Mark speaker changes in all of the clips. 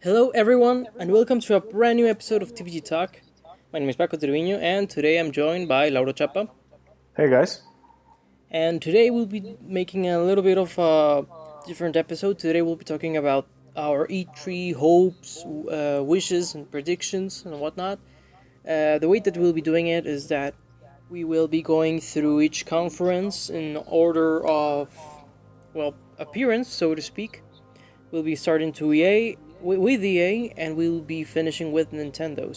Speaker 1: Hello, everyone, and welcome to a brand new episode of TVG Talk. My name is Paco Treviño, and today I'm joined by Lauro Chapa.
Speaker 2: Hey guys.
Speaker 1: And today we'll be making a little bit of a different episode. Today we'll be talking about our E3 hopes, wishes, and predictions and whatnot. The way that we'll be doing it is that we will be going through each conference in order of, appearance, so to speak. We'll be starting to EA with EA, and we'll be finishing with Nintendo.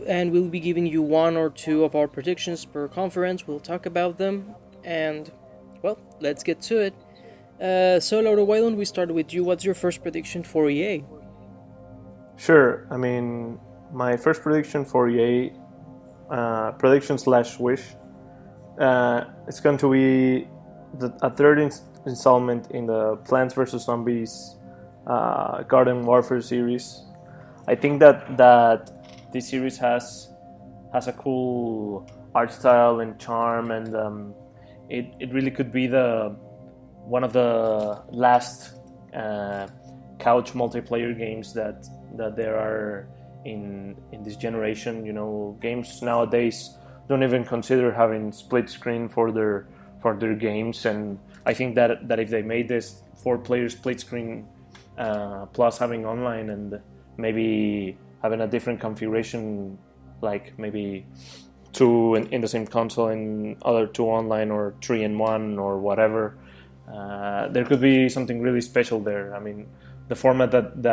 Speaker 1: And we'll be giving you one or two of our predictions per conference. We'll talk about them, and let's get to it. So, Laura, why don't we start with you? What's your first prediction for EA?
Speaker 2: Sure. My first prediction for EA, prediction slash wish, it's going to be a third installment in the Plants vs Zombies Garden Warfare series. I think that this series has a cool art style and charm, and it really could be the one of the last couch multiplayer games that there are in this generation. You know, games nowadays don't even consider having split screen for their games, and I think that if they made this 4-player split screen plus having online and maybe having a different configuration, like maybe 2 in the same console and other 2 online, or 3 in 1, or whatever, there could be something really special there. I mean, the format that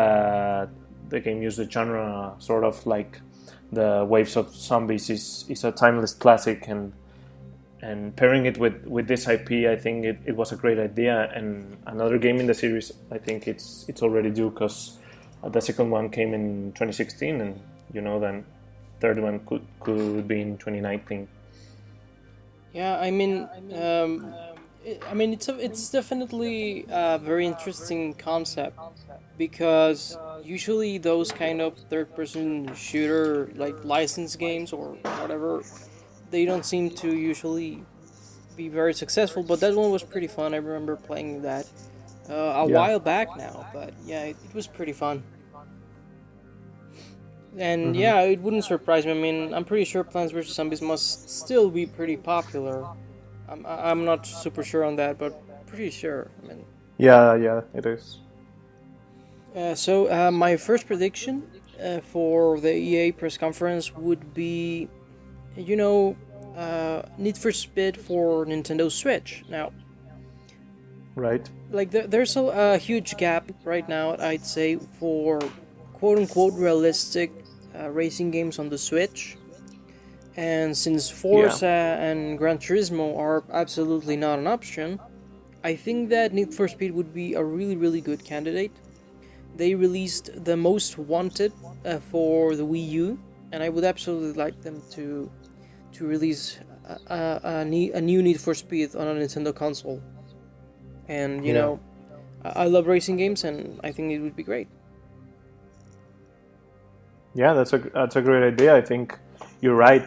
Speaker 2: the game used, the genre, sort of like the Waves of Zombies, is a timeless classic, and pairing it with this IP, I think it was a great idea. And another game in the series, I think it's already due, because the second one came in 2016, and then third one could be in 2019.
Speaker 1: Yeah, it's definitely a very interesting concept, because usually those kind of third-person shooter, like licensed games or whatever, they don't seem to usually be very successful. But that one was pretty fun. I remember playing that a
Speaker 2: Yeah.
Speaker 1: while back now, but yeah, it was pretty fun. And
Speaker 2: Hmm.
Speaker 1: yeah, it wouldn't surprise me. I mean, I'm pretty sure Plants vs Zombies must still be pretty popular. I'm not super sure on that, but pretty sure.
Speaker 2: Yeah, it is.
Speaker 1: My first prediction for the EA press conference would be, Need for Speed for Nintendo Switch. Now,
Speaker 2: Right.
Speaker 1: like there's a huge gap right now, I'd say, for quote unquote realistic racing games on the Switch. And since
Speaker 2: Yeah.
Speaker 1: Forza and Gran Turismo are absolutely not an option, I think that Need for Speed would be a really, really good candidate. They released the Most Wanted for the Wii U, and I would absolutely like them to release a new Need for Speed on a Nintendo console. And
Speaker 2: Yeah.
Speaker 1: I love racing games, and I think it would be great.
Speaker 2: Yeah, that's a great idea. I think you're right.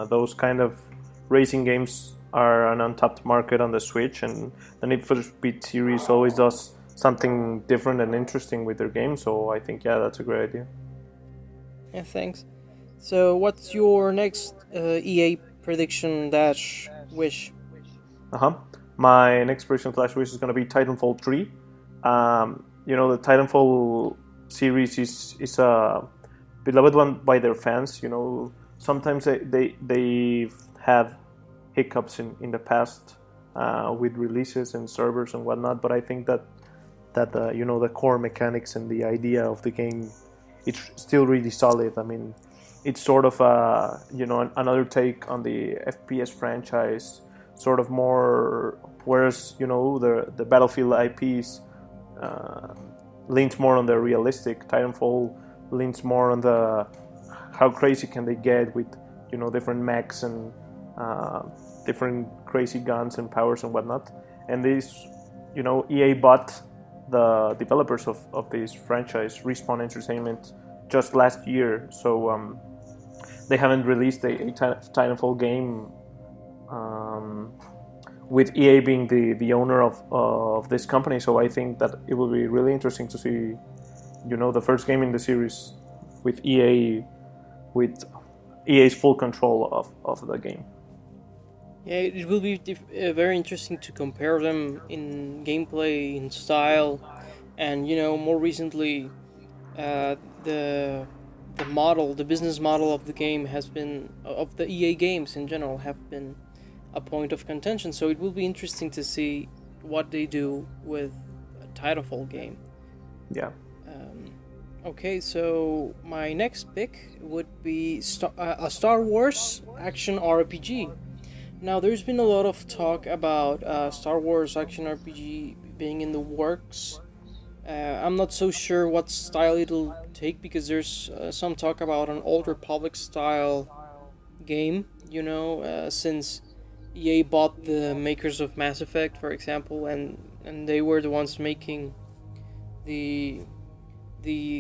Speaker 2: Those kind of racing games are an untapped market on the Switch, and the Need for Speed series always does something different and interesting with their games. So I think, yeah, that's a great idea.
Speaker 1: Yeah, thanks. So, what's your next EA prediction dash wish?
Speaker 2: Uh-huh. My next prediction slash wish is going to be Titanfall 3. The Titanfall series is a beloved one by their fans. Sometimes they've had hiccups in the past with releases and servers and whatnot, but I think that the core mechanics and the idea of the game, it's still really solid. I mean, it's sort of another take on the FPS franchise, sort of more, whereas the Battlefield IPs leans more on the realistic. Titanfall leans more on the how crazy can they get with different mechs and different crazy guns and powers and whatnot. And this, EA bought the developers of this franchise, Respawn Entertainment, just last year. So they haven't released a Titanfall game with EA being the owner of this company. So I think that it will be really interesting to see the first game in the series with with EA's full control of the game.
Speaker 1: Yeah, it will be very interesting to compare them in gameplay, in style, and more recently, the the business model of the game has been of the EA games in general have been a point of contention. So it will be interesting to see what they do with a Titanfall game.
Speaker 2: Yeah.
Speaker 1: Okay, so my next pick would be a Star Wars action RPG. Now, there's been a lot of talk about Star Wars action RPG being in the works. I'm not so sure what style it'll take because there's some talk about an Old Republic style game, since EA bought the makers of Mass Effect, for example, and they were the ones making the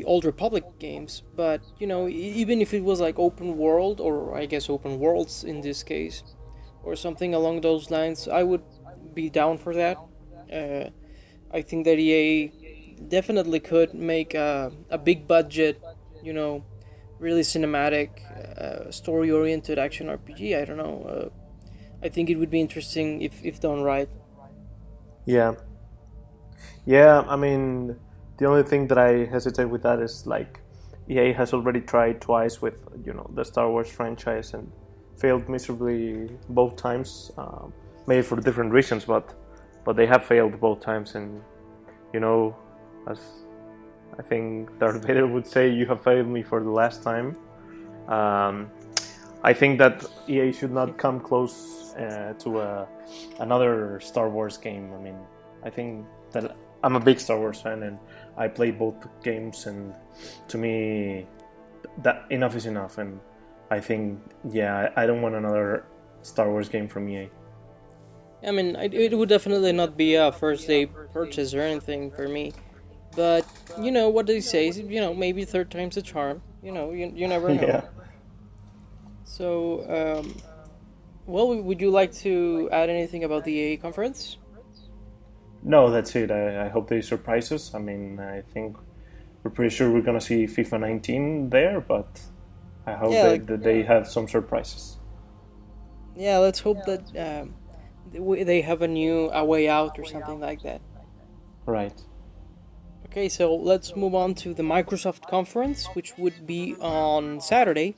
Speaker 1: Old Republic games. But even if it was like open world, or I guess open worlds in this case, or something along those lines, I would be down for that. I think that EA definitely could make a big budget, really cinematic, story oriented action RPG. I don't know. I think it would be interesting if done right.
Speaker 2: Yeah. Yeah, I mean, the only thing that I hesitate with that is like EA has already tried twice with the Star Wars franchise and failed miserably both times. Maybe for different reasons, but they have failed both times. And as I think Darth Vader would say, "You have failed me for the last time." I think that EA should not come close to another Star Wars game. I mean, I think that I'm a big Star Wars fan and I play both games, and to me, that enough is enough. And I think, I don't want another Star Wars game from EA.
Speaker 1: I mean, it would definitely not be a first day purchase or anything for me. But what they say is, maybe third time's a charm. You never know.
Speaker 2: Yeah.
Speaker 1: So, well, would you like to add anything about the EA conference?
Speaker 2: No, that's it. I hope they surprise us. I mean, I think we're pretty sure we're gonna see FIFA 19 there, but I hope that they have some surprises.
Speaker 1: Yeah, let's hope that they have a way out or something like that.
Speaker 2: Right.
Speaker 1: Okay, so let's move on to the Microsoft conference, which would be on Saturday.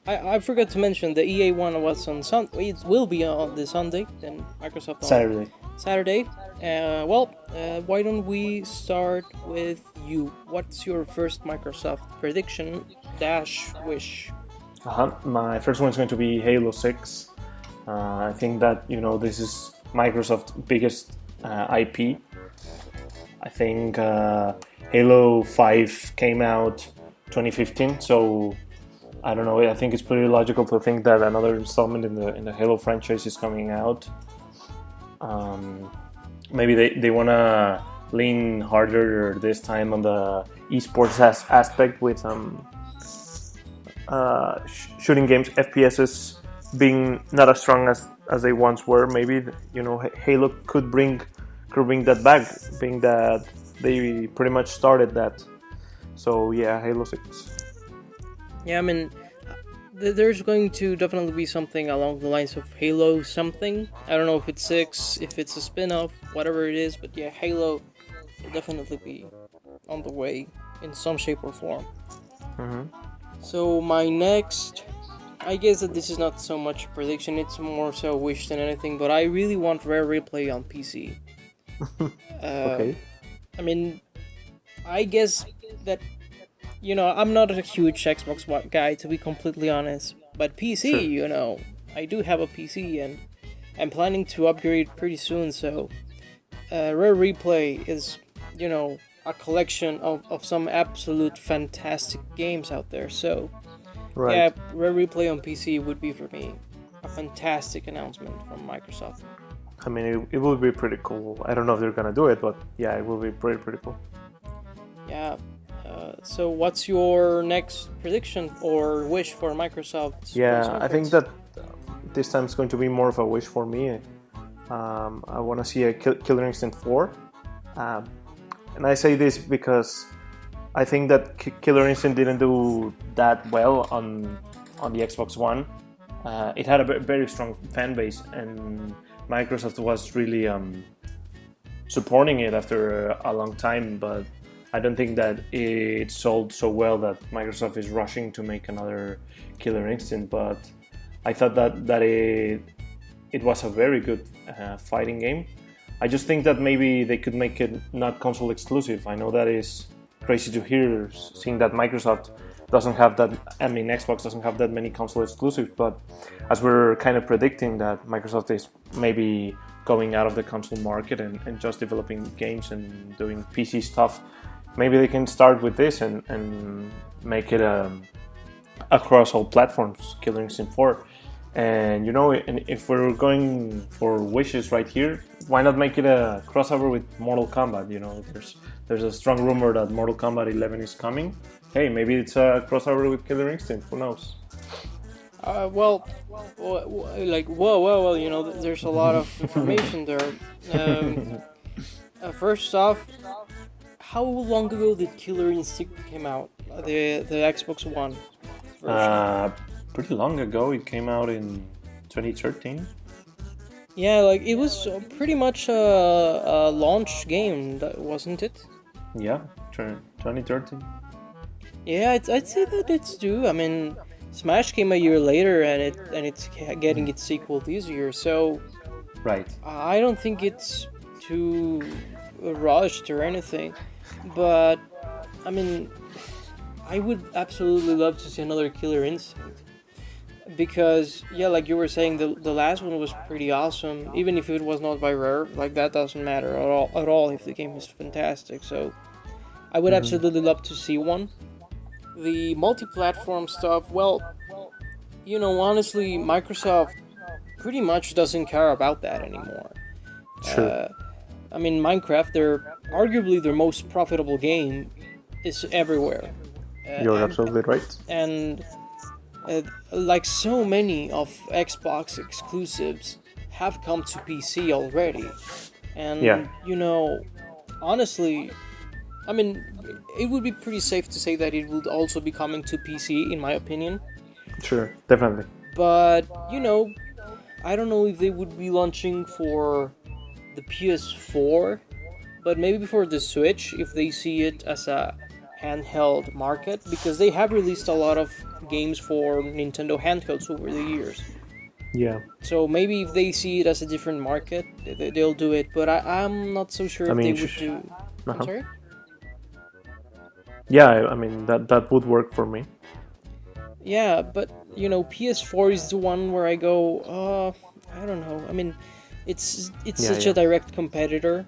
Speaker 1: I forgot to mention the EA one was on Sunday. It will be on the Sunday, then Microsoft on Saturday. Why don't we start with you? What's your first Microsoft prediction -- wish?
Speaker 2: My first one is going to be Halo 6. I think that this is Microsoft's biggest IP. I think Halo 5 came out 2015, so I don't know. I think it's pretty logical to think that another installment in the Halo franchise is coming out. Maybe they want to lean harder this time on the esports aspect with shooting games, FPSs being not as strong as they once were. Maybe Halo could bring that back, being that they pretty much started that. So yeah, Halo 6.
Speaker 1: Yeah, I mean, there's going to definitely be something along the lines of Halo something. I don't know if it's 6, if it's a spin-off, whatever it is, but yeah, Halo will definitely be on the way in some shape or form.
Speaker 2: Mm-hmm.
Speaker 1: So my next, I guess that this is not so much a prediction, it's more so a wish than anything, but I really want Rare Replay on PC.
Speaker 2: Okay.
Speaker 1: I mean, I guess that I'm not a huge Xbox guy, to be completely honest. But PC,
Speaker 2: Sure.
Speaker 1: I do have a PC and I'm planning to upgrade pretty soon. So, Rare Replay is, a collection of some absolute fantastic games out there. So,
Speaker 2: Right.
Speaker 1: yeah, Rare Replay on PC would be for me a fantastic announcement from Microsoft.
Speaker 2: I mean, it will be pretty cool. I don't know if they're gonna do it, but yeah, it will be pretty cool.
Speaker 1: Yeah. So what's your next prediction or wish for Microsoft?
Speaker 2: Yeah, I think that this time it's going to be more of a wish for me. I want to see a Killer Instinct 4. And I say this because I think that Killer Instinct didn't do that well on the Xbox One. It had a very strong fan base, and Microsoft was really supporting it after a long time. But I don't think that it sold so well that Microsoft is rushing to make another Killer Instinct. But I thought that it was a very good fighting game. I just think that maybe they could make it not console exclusive. I know that is crazy to hear, seeing that Microsoft doesn't have that. I mean, Xbox doesn't have that many console exclusives. But as we're kind of predicting that Microsoft is maybe going out of the console market and just developing games and doing PC stuff, maybe they can start with this and make it across all platforms, Killer Instinct 4. And and if we're going for wishes right here, why not make it a crossover with Mortal Kombat? There's a strong rumor that Mortal Kombat 11 is coming. Hey, maybe it's a crossover with Killer Instinct. Who knows?
Speaker 1: Well, there's a lot of information there. First off, how long ago did Killer Instinct came out? The Xbox One version.
Speaker 2: Pretty long ago. It came out in 2013.
Speaker 1: Yeah, like it was pretty much a launch game, wasn't it?
Speaker 2: Yeah, 2013.
Speaker 1: Yeah, I'd say that it's due. I mean, Smash came a year later, and it's getting its sequel this year. So,
Speaker 2: right.
Speaker 1: I don't think it's too rushed or anything. But I mean, I would absolutely love to see another Killer Instinct. Because, yeah, like you were saying, the last one was pretty awesome. Even if it was not by Rare, like that doesn't matter at all if the game is fantastic. So, I would absolutely love to see one. The multi-platform stuff, well, honestly, Microsoft pretty much doesn't care about that anymore.
Speaker 2: Sure.
Speaker 1: I mean, Minecraft, arguably their most profitable game, is everywhere.
Speaker 2: You're absolutely right.
Speaker 1: And like so many of Xbox exclusives have come to PC already. And, honestly, I mean, it would be pretty safe to say that it would also be coming to PC, in my opinion.
Speaker 2: Sure, definitely.
Speaker 1: But, I don't know if they would be launching for the PS4, but maybe for the Switch, if they see it as a handheld market, because they have released a lot of games for Nintendo handhelds over the years.
Speaker 2: Yeah.
Speaker 1: So maybe if they see it as a different market, they'll do it, but I'm not so sure if they would do... I'm sorry?
Speaker 2: Yeah, I mean, that would work for me.
Speaker 1: Yeah, but, PS4 is the one where I go, I don't know. I mean, it's such a direct competitor.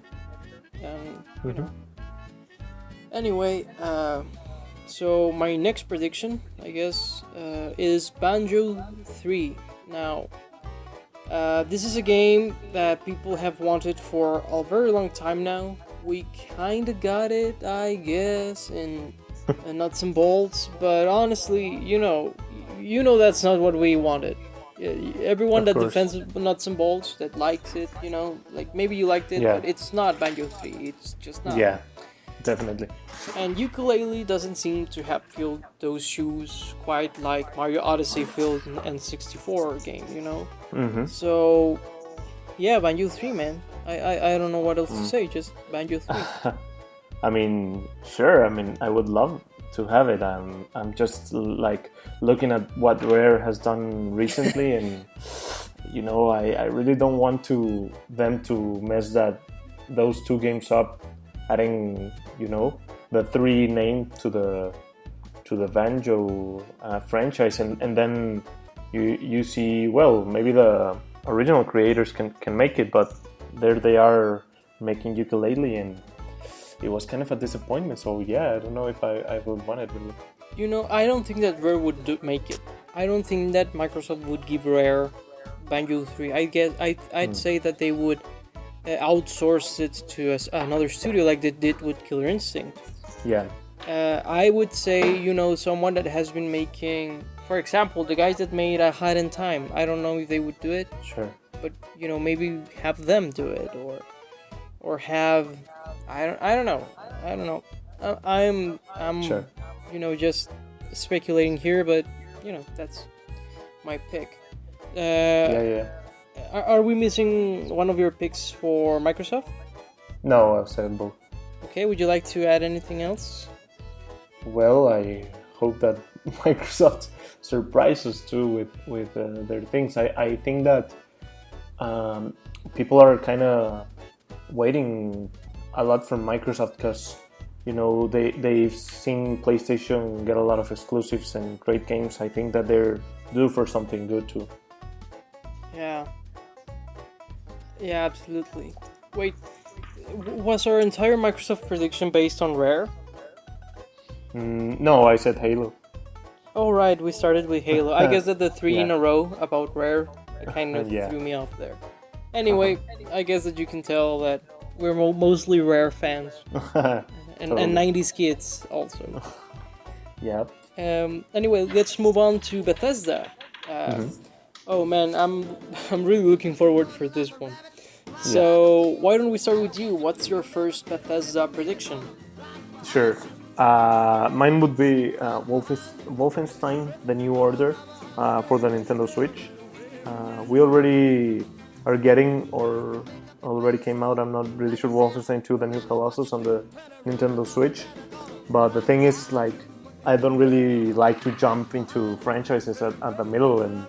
Speaker 1: Anyway, so my next prediction, I guess, is Banjo 3. Now, this is a game that people have wanted for a very long time now. We kinda got it, I guess, in nuts and bolts, but honestly, that's not what we wanted. Everyone that defends nuts and bolts, that likes it, like maybe you liked it, but it's not Banjo 3, it's just not.
Speaker 2: Yeah, definitely.
Speaker 1: And Yooka-Laylee doesn't seem to have filled those shoes quite like Mario Odyssey filled an N64 game, So, yeah, Banjo 3, man. I don't know what else to say, just Banjo 3.
Speaker 2: I mean, sure. I mean, I would love to have it. I'm just like looking at what Rare has done recently, and I really don't want them to mess those two games up, adding the 3 name to the Banjo franchise, and then you see, well, maybe the original creators can make it, but there they are making Yooka-Laylee, and it was kind of a disappointment. So yeah, I don't know if I would want it really.
Speaker 1: I don't think that Rare would make it. I don't think that Microsoft would give Rare Banjo 3. I'd say that they would outsource it to another studio like they did with Killer Instinct.
Speaker 2: Yeah.
Speaker 1: I would say, someone that has been making, for example, the guys that made A Hat in Time. I don't know if they would do it.
Speaker 2: Sure.
Speaker 1: But, maybe have them do it, or have, I don't know. I'm
Speaker 2: Sure.
Speaker 1: just speculating here, but that's my pick.
Speaker 2: Yeah,
Speaker 1: Uh,
Speaker 2: yeah.
Speaker 1: are we missing one of your picks for Microsoft?
Speaker 2: No, I've said both.
Speaker 1: Okay, would you like to add anything else?
Speaker 2: Well, I hope that Microsoft surprises too with their things. I think that um, people are kind of waiting a lot from Microsoft because they've seen PlayStation get a lot of exclusives and great games. I think that they're due for something good too.
Speaker 1: Yeah, yeah, absolutely. Wait, was our entire Microsoft prediction based on Rare?
Speaker 2: No, I said Halo.
Speaker 1: Oh right, we started with Halo. I guess that the three in
Speaker 2: Yeah,
Speaker 1: a row about Rare kind of
Speaker 2: yeah.
Speaker 1: threw me off there.
Speaker 2: Uh-huh.
Speaker 1: Anyway, I guess that you can tell that we're mostly Rare fans and
Speaker 2: Totally.
Speaker 1: 90s kids also.
Speaker 2: Yeah.
Speaker 1: Anyway, let's move on to Bethesda. Uh,
Speaker 2: Hmm.
Speaker 1: oh man, I'm really looking forward for this one.
Speaker 2: Yeah.
Speaker 1: So why don't we start with you? What's your first Bethesda prediction?
Speaker 2: Sure. Mine would be Wolfenstein: The New Order for the Nintendo Switch. We already are getting, or already came out. I'm not really sure. Wolfenstein 2: The New Colossus on the Nintendo Switch. But the thing is, like, I don't really like to jump into franchises at the middle, and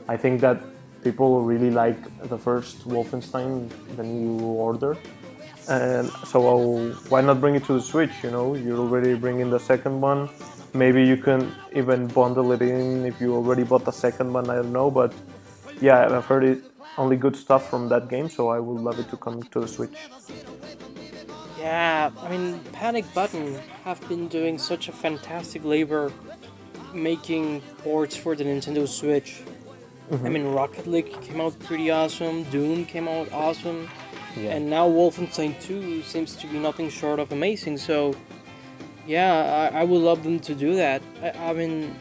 Speaker 2: I think that people really like the first Wolfenstein: The New Order, and so why not bring it to the Switch? You're already bringing the second one. Maybe you can even bundle it in if you already bought the second one. I don't know, but yeah, I've heard it only good stuff from that game, so I would love it to come to the Switch.
Speaker 1: Yeah, I mean, Panic Button have been doing such a fantastic labor making ports for the Nintendo Switch. I
Speaker 2: Hmm.
Speaker 1: mean, Rocket League came out pretty awesome, Doom came out awesome,
Speaker 2: Yeah.
Speaker 1: and now Wolfenstein 2 seems to be nothing short of amazing. So, yeah, I would love them to do that. I mean,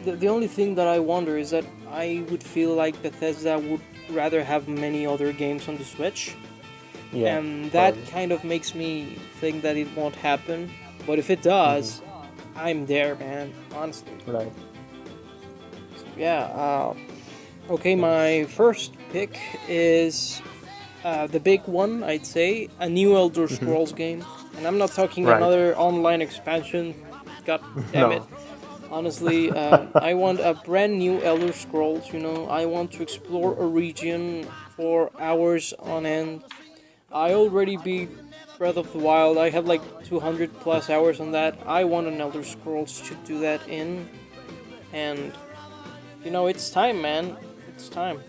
Speaker 1: the only thing that I wonder is that I would feel like Bethesda would rather have many other games on the Switch,
Speaker 2: Yeah.
Speaker 1: and that
Speaker 2: Probably.
Speaker 1: kind of makes me think that it won't happen. But if it
Speaker 2: Hmm.
Speaker 1: does, I'm there, man. Honestly.
Speaker 2: Right.
Speaker 1: Yeah. Okay,
Speaker 2: Yeah.
Speaker 1: my first pick is the big one. I'd say a new Elder
Speaker 2: Hmm.
Speaker 1: Scrolls game, and I'm not talking
Speaker 2: Right.
Speaker 1: another online expansion. God damn it.
Speaker 2: No.
Speaker 1: Honestly, I want a brand new Elder Scrolls. I want to explore
Speaker 2: Yeah.
Speaker 1: a region for hours on end. I already beat Breath of the Wild. I have like 200 plus hours on that. I want an Elder Scrolls to do that in, and it's time, man. It's time.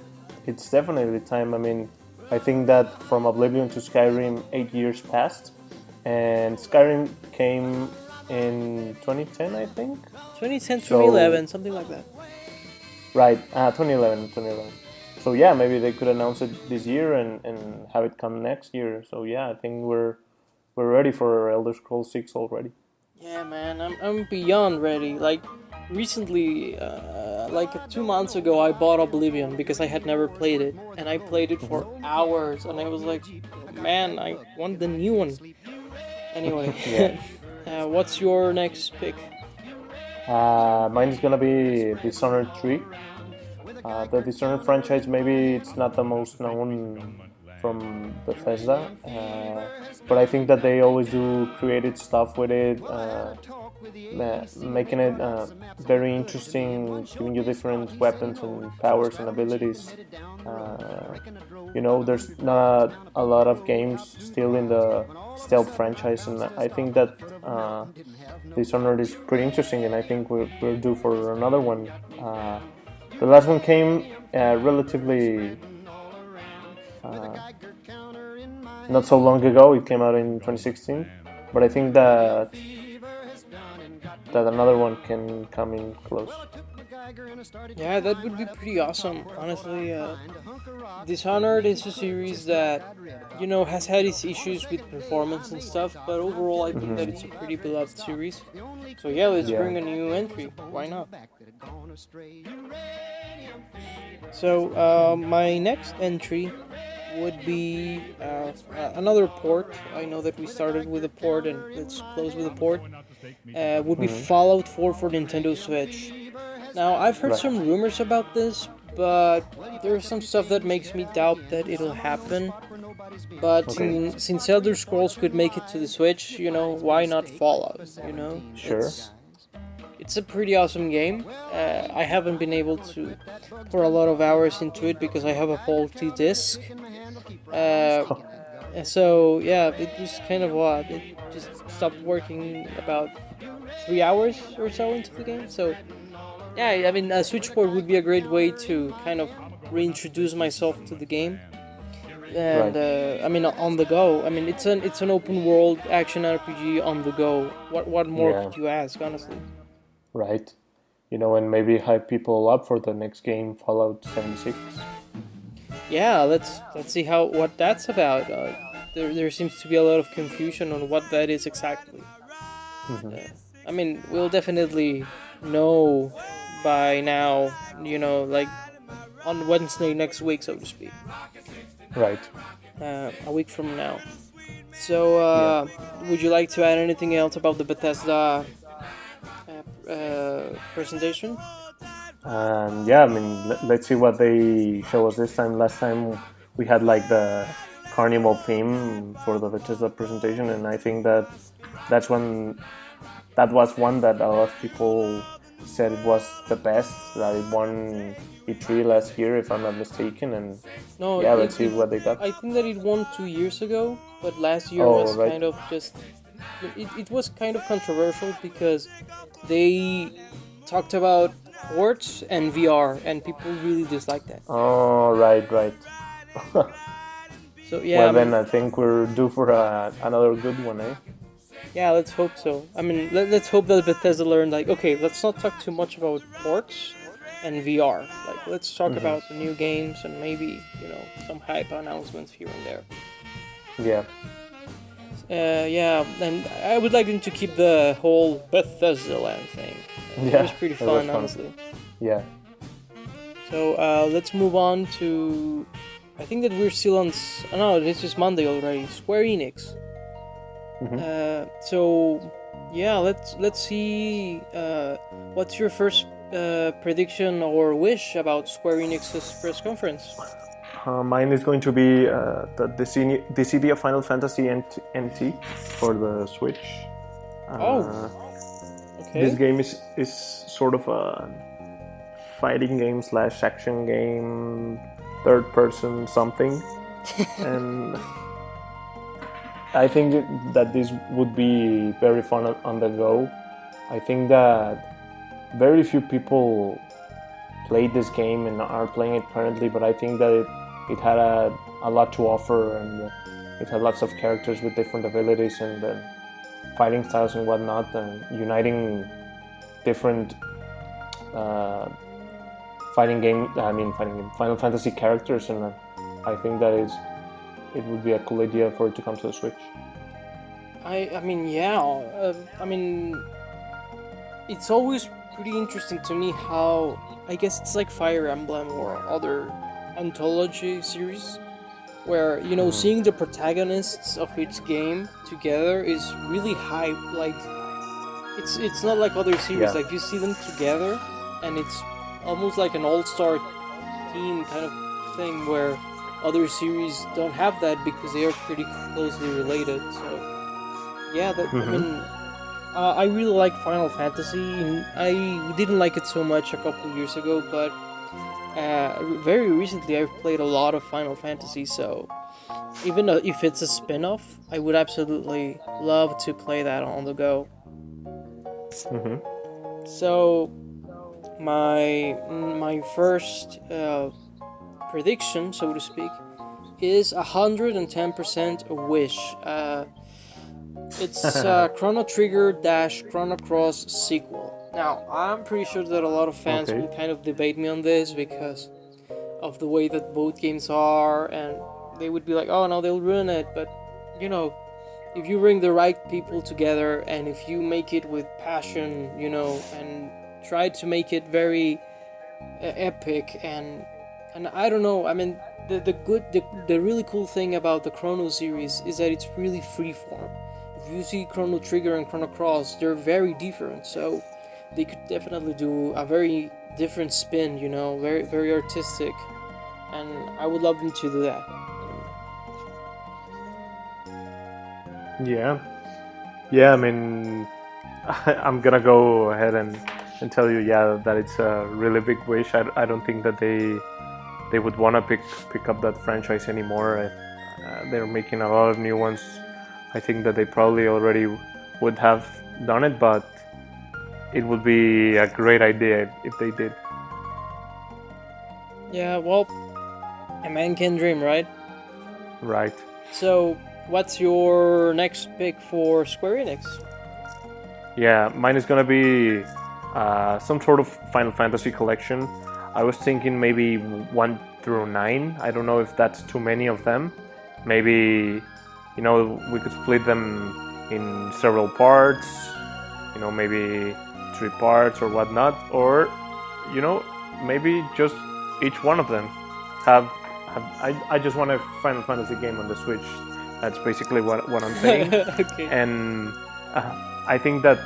Speaker 2: It's definitely time. I mean, I think that from Oblivion to Skyrim, 8 years passed, and Skyrim came in 2010, I think.
Speaker 1: 2010,
Speaker 2: So
Speaker 1: 2011, something like that.
Speaker 2: right, 2011, 2011. So yeah, maybe they could announce it this year and have it come next year. So yeah, I think we're ready for Elder Scrolls 6 already.
Speaker 1: Yeah, man, I'm beyond ready. Like recently, like 2 months ago, I bought Oblivion because I had never played it, and I played it for
Speaker 2: Hmm.
Speaker 1: hours, and I was like, man, I want the new one. Anyway,
Speaker 2: Yeah.
Speaker 1: what's your next pick?
Speaker 2: Mine is gonna be Dishonored 3. The Dishonored franchise, maybe it's not the most known from Bethesda, but I think that they always do creative stuff with it, making it very interesting, giving you different weapons and powers and abilities. Uh, there's not a lot of games still in the stealth franchise, and I think that Dishonored is pretty interesting, and I think we're due for another one. The last one came relatively uh, not so long ago. It came out in 2016, but I think that another one can come in close.
Speaker 1: Yeah, that would be pretty awesome. Honestly, Dishonored is a series that has had its issues with performance and stuff, but overall, I think that
Speaker 2: Hmm.
Speaker 1: it's a pretty beloved series. So yeah, let's
Speaker 2: Yeah.
Speaker 1: bring a new entry. Why not? So my next entry would be another port. I know that we started with a port and let's close with a port. Would be
Speaker 2: Hmm.
Speaker 1: Fallout 4 for Nintendo Switch. Now, I've heard
Speaker 2: Right.
Speaker 1: some rumors about this, but there's some stuff that makes me doubt that it'll happen. But
Speaker 2: Okay.
Speaker 1: since Elder Scrolls could make it to the Switch, why not Fallout?
Speaker 2: Sure.
Speaker 1: It's a pretty awesome game. I haven't been able to pour a lot of hours into it because I have a faulty disc. Uh, and so yeah, it was kind of odd. It just stopped working about 3 hours or so into the game. So yeah, I mean, a Switchport would be a great way to kind of reintroduce myself to the game. And
Speaker 2: Right.
Speaker 1: I mean, on the go. I mean, it's an open world action RPG on the go. What more
Speaker 2: Yeah.
Speaker 1: could you ask, honestly?
Speaker 2: Right. And maybe hype people up for the next game, Fallout 76.
Speaker 1: Yeah, let's see what that's about. There seems to be a lot of confusion on what that is exactly.
Speaker 2: Hmm.
Speaker 1: Uh, I mean, we'll definitely know by now. Like on Wednesday next week, so to speak.
Speaker 2: Right.
Speaker 1: A week from now. So,
Speaker 2: Yeah.
Speaker 1: would you like to add anything else about the Bethesda presentation?
Speaker 2: Yeah, I mean, let's see what they show us this time. Last time we had like the carnival theme for the Bethesda presentation, and I think that was one that a lot of people said it was the best. That it won E3 last year, if I'm not mistaken. And
Speaker 1: No,
Speaker 2: yeah, let's see what they got.
Speaker 1: I think that it won 2 years ago, but last year
Speaker 2: Oh,
Speaker 1: was
Speaker 2: right.
Speaker 1: kind of just. It was kind of controversial because they talked about ports and VR, and people really disliked that.
Speaker 2: Oh, right, right.
Speaker 1: So yeah,
Speaker 2: Well,
Speaker 1: I
Speaker 2: then
Speaker 1: mean,
Speaker 2: I think we're due for another good one, eh?
Speaker 1: yeah, let's hope so. I mean, let's hope that Bethesda learned, like, okay, let's not talk too much about ports and VR. Like, let's talk
Speaker 2: Hmm.
Speaker 1: about the new games and maybe, some hype announcements here and there.
Speaker 2: Yeah.
Speaker 1: Yeah, and I would like them to keep the whole Bethesda land thing. It was
Speaker 2: Yeah,
Speaker 1: pretty
Speaker 2: it was
Speaker 1: fun,
Speaker 2: fun.
Speaker 1: honestly.
Speaker 2: Yeah.
Speaker 1: So let's move on to. I think that we're still on. No, this is Monday already. Square Enix.
Speaker 2: Hmm.
Speaker 1: So yeah, let's see. What's your first prediction or wish about Square Enix's press conference?
Speaker 2: Mine is going to be the CD of Final Fantasy NT for the Switch.
Speaker 1: Oh,
Speaker 2: Uh, this
Speaker 1: okay.
Speaker 2: game is sort of a fighting game slash action game, third person something, and I think that this would be very fun on the go. I think that very few people played this game and are playing it currently, but I think that it had a lot to offer, and it had lots of characters with different abilities and fighting styles and whatnot, and uniting different uh, Final Fantasy characters, and I think that it would be a cool idea for it to come to the Switch.
Speaker 1: I mean, yeah. I mean, it's always pretty interesting to me how I guess it's like Fire Emblem or other anthology series where
Speaker 2: Mm-hmm.
Speaker 1: seeing the protagonists of each game together is really hype. Like it's not like other series.
Speaker 2: Yeah.
Speaker 1: Like you see them together, and it's almost like an all-star team kind of thing where other series don't have that because they are pretty closely related. So yeah, I
Speaker 2: Mm-hmm.
Speaker 1: mean, I really like Final Fantasy. I didn't like it so much a couple years ago, but very recently I've played a lot of Final Fantasy. So even if it's a spin-off, I would absolutely love to play that on the go.
Speaker 2: Mm-hmm.
Speaker 1: So my first prediction, so to speak, is 110% a wish. It's Chrono Trigger dash Chrono Cross sequel. Now, I'm pretty sure that a lot of fans
Speaker 2: Okay.
Speaker 1: will kind of debate me on this because of the way that both games are, and they would be like, oh no, they'll ruin it. But, you know, if you bring the right people together and if you make it with passion, and try to make it very epic and And I don't know. I mean, the really cool thing about the Chrono series is that it's really freeform. If you see Chrono Trigger and Chrono Cross, they're very different. So they could definitely do a very different spin. You know, very very artistic, and I would love them to do that.
Speaker 2: Yeah, yeah. I mean, I'm gonna go ahead and tell you, yeah, that it's a really big wish. I don't think that they would want to pick up that franchise anymore. They're making a lot of new ones. I think that they probably already would have done it, but it would be a great idea if they did.
Speaker 1: Yeah, well, a man can dream, right?
Speaker 2: Right.
Speaker 1: So, what's your next pick for Square Enix?
Speaker 2: Yeah, mine is gonna be some sort of Final Fantasy collection. I was thinking maybe 1 through 9. I don't know if that's too many of them. Maybe, we could split them in several parts. Maybe 3 parts or whatnot. Or, maybe just each one of them have. I just want a Final Fantasy game on the Switch. That's basically what I'm saying.
Speaker 1: Okay.
Speaker 2: And I think that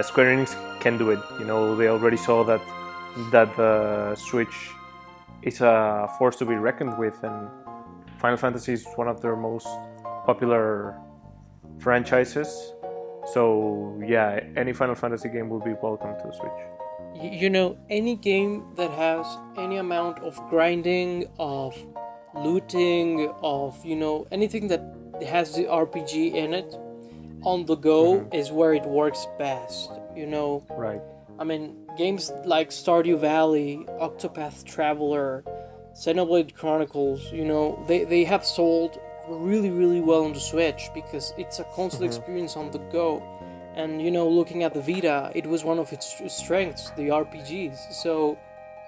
Speaker 2: Square Enix can do it. They already saw that the Switch is a force to be reckoned with, and Final Fantasy is one of their most popular franchises. So yeah, any Final Fantasy game will be welcome to the Switch.
Speaker 1: Any game that has any amount of grinding, of looting, of anything that has the RPG in it, on the go is where it works best.
Speaker 2: Right.
Speaker 1: I mean, games like Stardew Valley, Octopath Traveler, Xenoblade Chronicles, they have sold really, really well on the Switch because it's a console experience on the go. And, looking at the Vita, it was one of its strengths, the RPGs. So,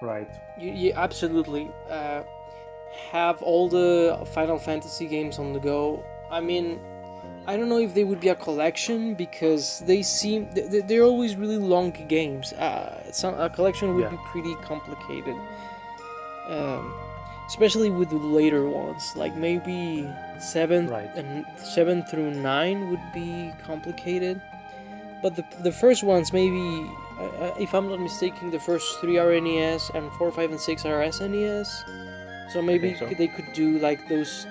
Speaker 2: right,
Speaker 1: you absolutely have all the Final Fantasy games on the go. I mean, I don't know if they would be a collection because they're always really long games. A collection would be pretty complicated, especially with the later ones. Like maybe 7 through 9 would be complicated. But the first ones, maybe, if I'm not mistaken, the first 3 are NES and 4, 5, and 6 are SNES. So maybe they could do like those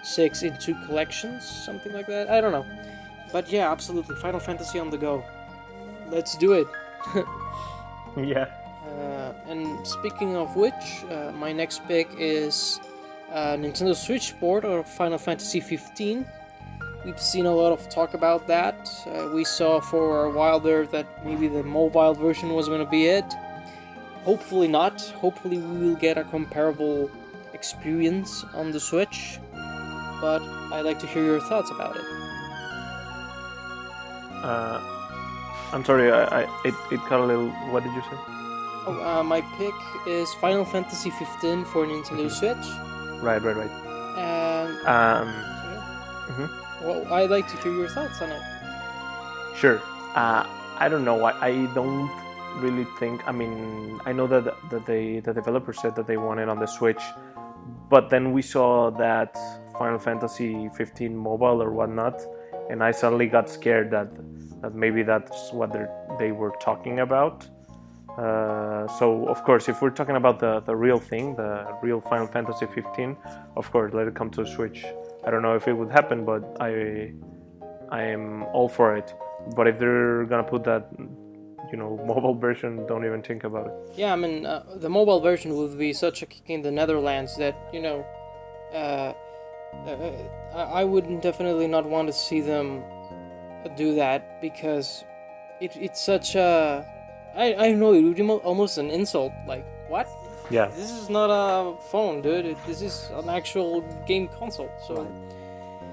Speaker 1: 6 in 2 collections, something like that. I don't know. But yeah, absolutely. Final Fantasy on the go. Let's do it.
Speaker 2: Yeah.
Speaker 1: And speaking of which, my next pick is Nintendo Switch port of Final Fantasy 15. We've seen a lot of talk about that. We saw for a while there that maybe the mobile version was going to be it. Hopefully not. Hopefully we will get a comparable experience on the Switch. But I'd like to hear your thoughts about it.
Speaker 2: I'm sorry, it got a little... What did you say?
Speaker 1: My pick is Final Fantasy 15 for Nintendo Switch.
Speaker 2: Right.
Speaker 1: And... Well, I'd like to hear your thoughts on it.
Speaker 2: Sure. I don't know. I don't really think... I mean, I know that the developer said that they want it on the Switch, but then we saw that Final Fantasy 15 mobile or whatnot, and I suddenly got scared that maybe that's what they were talking about. So of course, if we're talking about the real thing, the real Final Fantasy 15, of course, let it come to Switch. I don't know if it would happen, but I am all for it. But if they're gonna put that, mobile version, don't even think about it.
Speaker 1: Yeah, I mean, the mobile version would be such a kick in the Netherlands that I would definitely not want to see them do that because it's such a... I don't know, it would be almost an insult. Like, what?
Speaker 2: Yeah.
Speaker 1: This is not a phone, dude. This is an actual game console. So.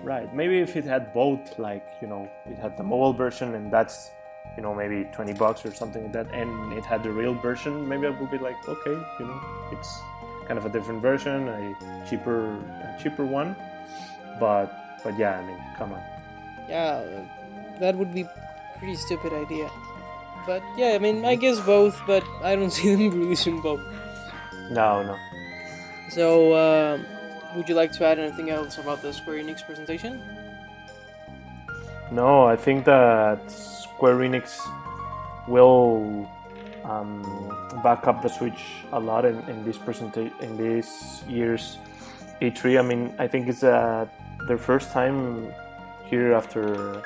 Speaker 2: Right. Maybe if it had both, like, it had the mobile version and that's, maybe $20 or something like that, and it had the real version, maybe I would be like, okay, it's kind of a different version, a cheaper one. But yeah, I mean, come on.
Speaker 1: Yeah, that would be a pretty stupid idea. But yeah, I mean, I guess both, but I don't see them releasing both.
Speaker 2: No, no.
Speaker 1: So, would you like to add anything else about the Square Enix presentation?
Speaker 2: No, I think that Square Enix will back up the Switch a lot in this in this year's E3. I mean, I think it's their first time here after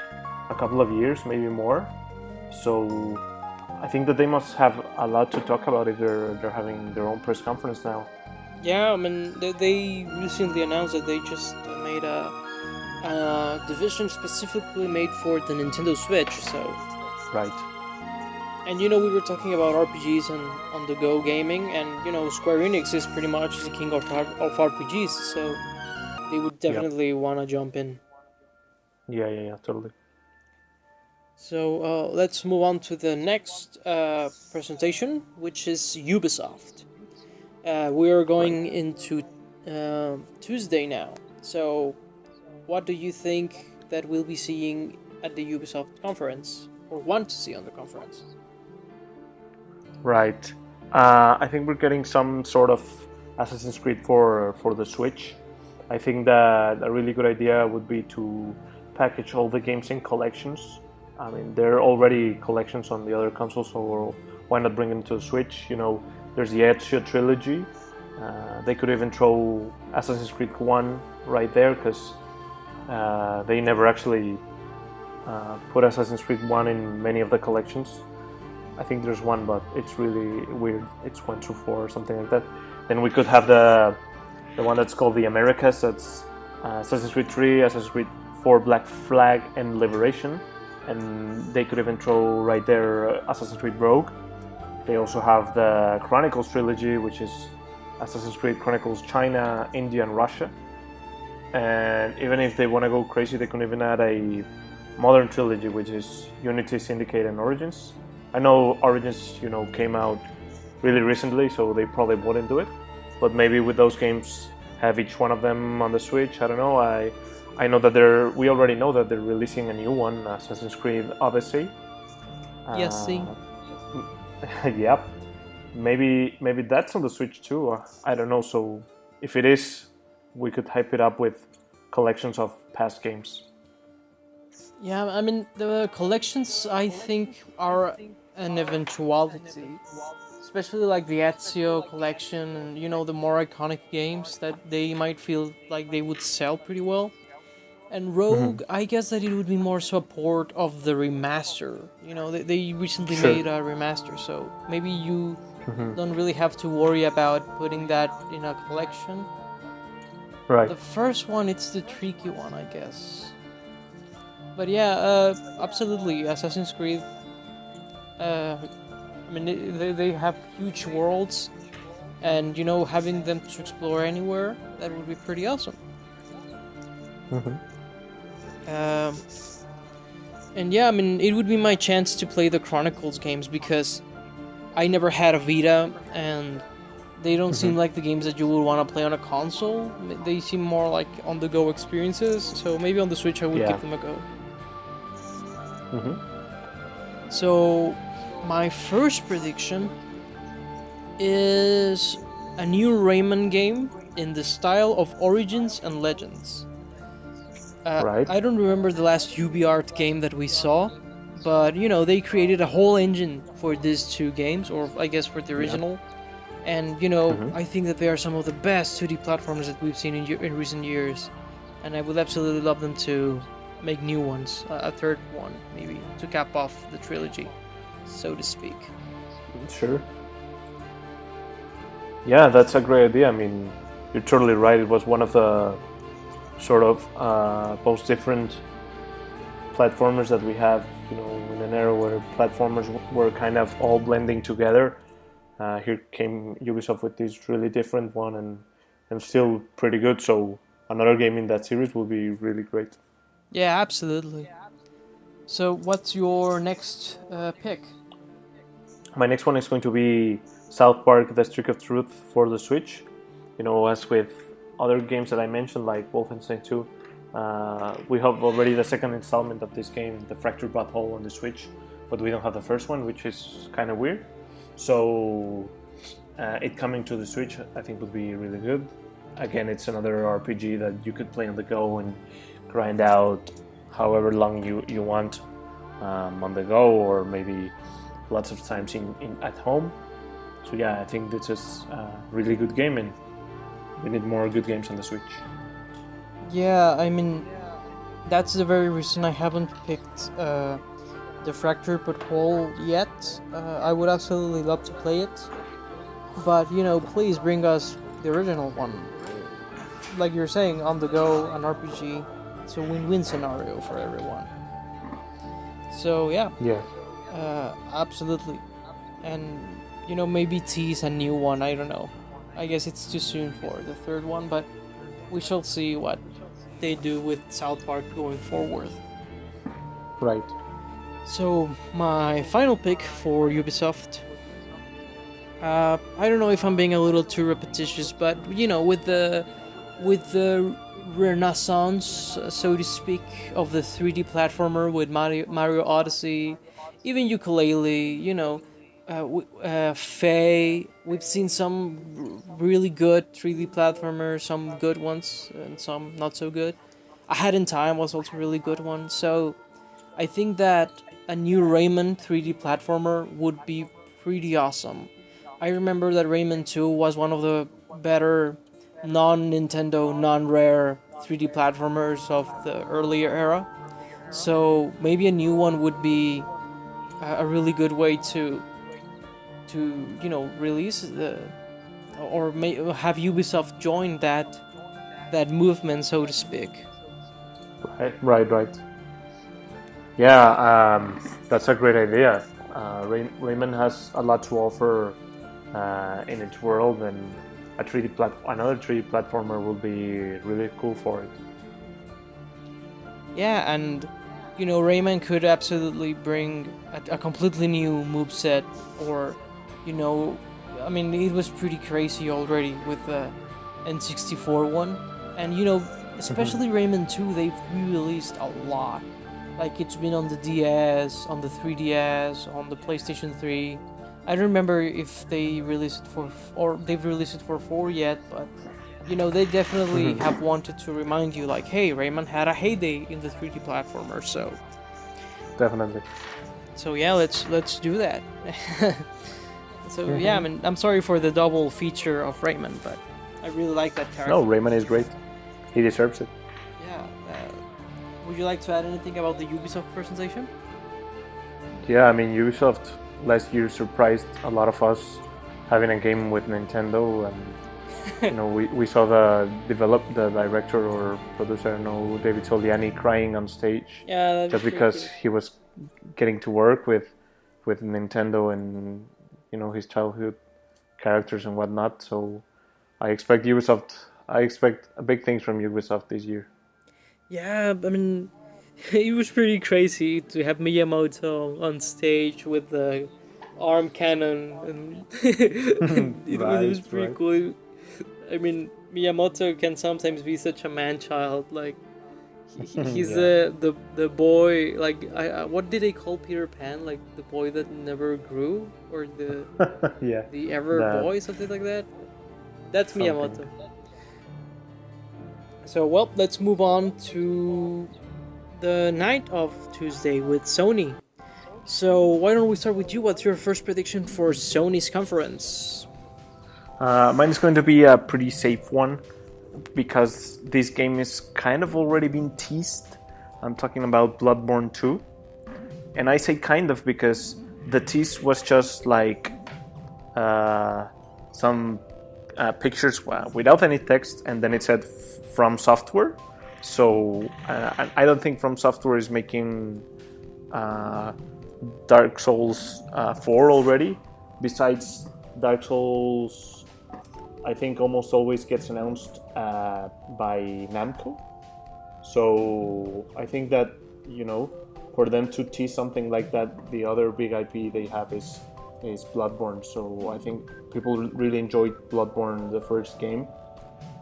Speaker 2: a couple of years, maybe more. So I think that they must have a lot to talk about if they're having their own press conference now.
Speaker 1: Yeah, I mean, they recently announced that they just made a division specifically made for the Nintendo Switch. So,
Speaker 2: Right.
Speaker 1: and we were talking about RPGs and on-the-go gaming, and Square Enix is pretty much the king of RPGs. So they would
Speaker 2: Yep.
Speaker 1: definitely want to jump in.
Speaker 2: Yeah, totally.
Speaker 1: So let's move on to the next presentation, which is Ubisoft. We are going into Tuesday now. So, what do you think that we'll be seeing at the Ubisoft conference, or want to see on the conference?
Speaker 2: Right. I think we're getting some sort of Assassin's Creed for the Switch. I think that a really good idea would be to package all the games in collections. I mean, there are already collections on the other consoles, so why not bring them to the Switch? There's the Ezio trilogy. They could even throw Assassin's Creed 1 right there, because they never actually put Assassin's Creed 1 in many of the collections. I think there's one, but it's really weird. It's 1 through 4 or something like that. Then we could have the one that's called the Americas. That's Assassin's Creed 3, Assassin's Creed 4 Black Flag, and Liberation. And they could even throw right there Assassin's Creed Rogue. They also have the Chronicles trilogy, which is Assassin's Creed Chronicles China, India, and Russia. And even if they want to go crazy, they can even add a modern trilogy, which is Unity, Syndicate, and Origins. I know Origins, came out really recently, so they probably wouldn't do it. But maybe with those games, have each one of them on the Switch. I don't know. I know that we already know that they're releasing a new one, Assassin's Creed Odyssey.
Speaker 1: Yes, see.
Speaker 2: Yep. Maybe that's on the Switch too. I don't know. So if it is, we could hype it up with collections of past games.
Speaker 1: Yeah, I mean, the collections, I think, are an eventuality. Especially like the Ezio collection and, the more iconic games that they might feel like they would sell pretty well. And Rogue, I guess that it would be more support of the remaster. They recently
Speaker 2: Sure.
Speaker 1: made a remaster, so maybe you don't really have to worry about putting that in a collection.
Speaker 2: Right.
Speaker 1: The first one, it's the tricky one, I guess. But yeah, absolutely, Assassin's Creed. I mean, they have huge worlds, and having them to explore anywhere, that would be pretty awesome. And yeah, I mean, it would be my chance to play the Chronicles games because I never had a Vita, and they don't seem like the games that you would want to play on a console. They seem more like on-the-go experiences, so maybe on the Switch I would give them a go. So, my first prediction is a new Rayman game in the style of Origins and Legends.
Speaker 2: Right.
Speaker 1: I don't remember the last UbiArt game that we saw, but they created a whole engine for these two games, or I guess for the original. And I think that they are some of the best 2D platformers that we've seen in recent years, and I would absolutely love them to make new ones, a third one maybe, to cap off the trilogy, so to speak.
Speaker 2: Sure. Yeah, that's a great idea. I mean, you're totally right. It was one of the sort of most different platformers that we have, in an era where platformers were kind of all blending together. Here came Ubisoft with this really different one and still pretty good. So another game in that series will be really great.
Speaker 1: Yeah, absolutely. So what's your next pick?
Speaker 2: My next one is going to be South Park: The Stick of Truth for the Switch. As with other games that I mentioned, like Wolfenstein 2, we have already the second installment of this game, The Fractured Butthole, on the Switch, but we don't have the first one, which is kind of weird. So it coming to the Switch, I think would be really good. Again, it's another RPG that you could play on the go and grind out however long you want on the go, or maybe lots of times at home. So yeah, I think this is a really good game, and we need more good games on the Switch.
Speaker 1: Yeah, I mean, that's the very reason I haven't picked the Fractured But Whole yet. I would absolutely love to play it, but please bring us the original one. Like you're saying, on the go, an RPG. It's a win-win scenario for everyone. So yeah,
Speaker 2: Yeah.
Speaker 1: Absolutely, and maybe tease a new one. I don't know. I guess it's too soon for the third one, but we shall see what they do with South Park going forward.
Speaker 2: Right.
Speaker 1: So my final pick for Ubisoft. I don't know if I'm being a little too repetitious, but with the renaissance, so to speak, of the 3D platformer with Mario Odyssey, even Yooka-Laylee, Faye. We've seen some really good 3D platformers, some good ones, and some not so good. A Hat in Time was also a really good one. So I think that a new Rayman 3D platformer would be pretty awesome. I remember that Rayman 2 was one of the better non-Nintendo, non-rare 3D platformers of the earlier era. So maybe a new one would be a really good way to release or have Ubisoft join that movement, so to speak.
Speaker 2: Right. Yeah, that's a great idea. Rayman has a lot to offer in its world, and another 3D platformer will be really cool for it.
Speaker 1: Yeah, and Rayman could absolutely bring a completely new moveset, or I mean, it was pretty crazy already with the N64 one, and especially Rayman 2, they've re-released a lot. Like, it's been on the DS, on the 3DS, on the PlayStation 3. I don't remember if they released it or they've released it for 4 yet, but they definitely have wanted to remind you, like, hey, Rayman had a heyday in the 3D platformer, so
Speaker 2: Definitely.
Speaker 1: So yeah, let's do that. So yeah, I mean, I'm sorry for the double feature of Rayman, but I really like that character.
Speaker 2: No, Rayman is great. He deserves it.
Speaker 1: Yeah. Would you like to add anything about the Ubisoft presentation?
Speaker 2: Yeah, I mean, Ubisoft last year surprised a lot of us having a game with Nintendo, and we saw the director or producer, I don't know, David Soliani crying on stage, just because
Speaker 1: cute.
Speaker 2: he was getting to work with Nintendo and his childhood characters and whatnot. So I expect big things from Ubisoft this year.
Speaker 1: Yeah, I mean, it was pretty crazy to have Miyamoto on stage with the arm cannon, and it was pretty cool. I mean, Miyamoto can sometimes be such a man-child. Like, he's
Speaker 2: Yeah.
Speaker 1: the boy. Like, what did they call Peter Pan? Like, the boy that never grew, or
Speaker 2: Yeah,
Speaker 1: the ever
Speaker 2: that-
Speaker 1: boy, something like that. That's
Speaker 2: Something.
Speaker 1: Miyamoto. So, well, let's move on to the night of Tuesday with Sony. So, why don't we start with you? What's your first prediction for Sony's conference?
Speaker 2: Mine is going to be a pretty safe one because this game is kind of already been teased. I'm talking about Bloodborne 2. And I say kind of because the tease was just like some pictures without any text, and then it said From Software. So I don't think From Software is making Dark Souls 4 already. Besides, Dark Souls, I think, almost always gets announced by Namco. So I think that, for them to tease something like that, the other big IP they have is Bloodborne. So I think people really enjoyed Bloodborne, the first game.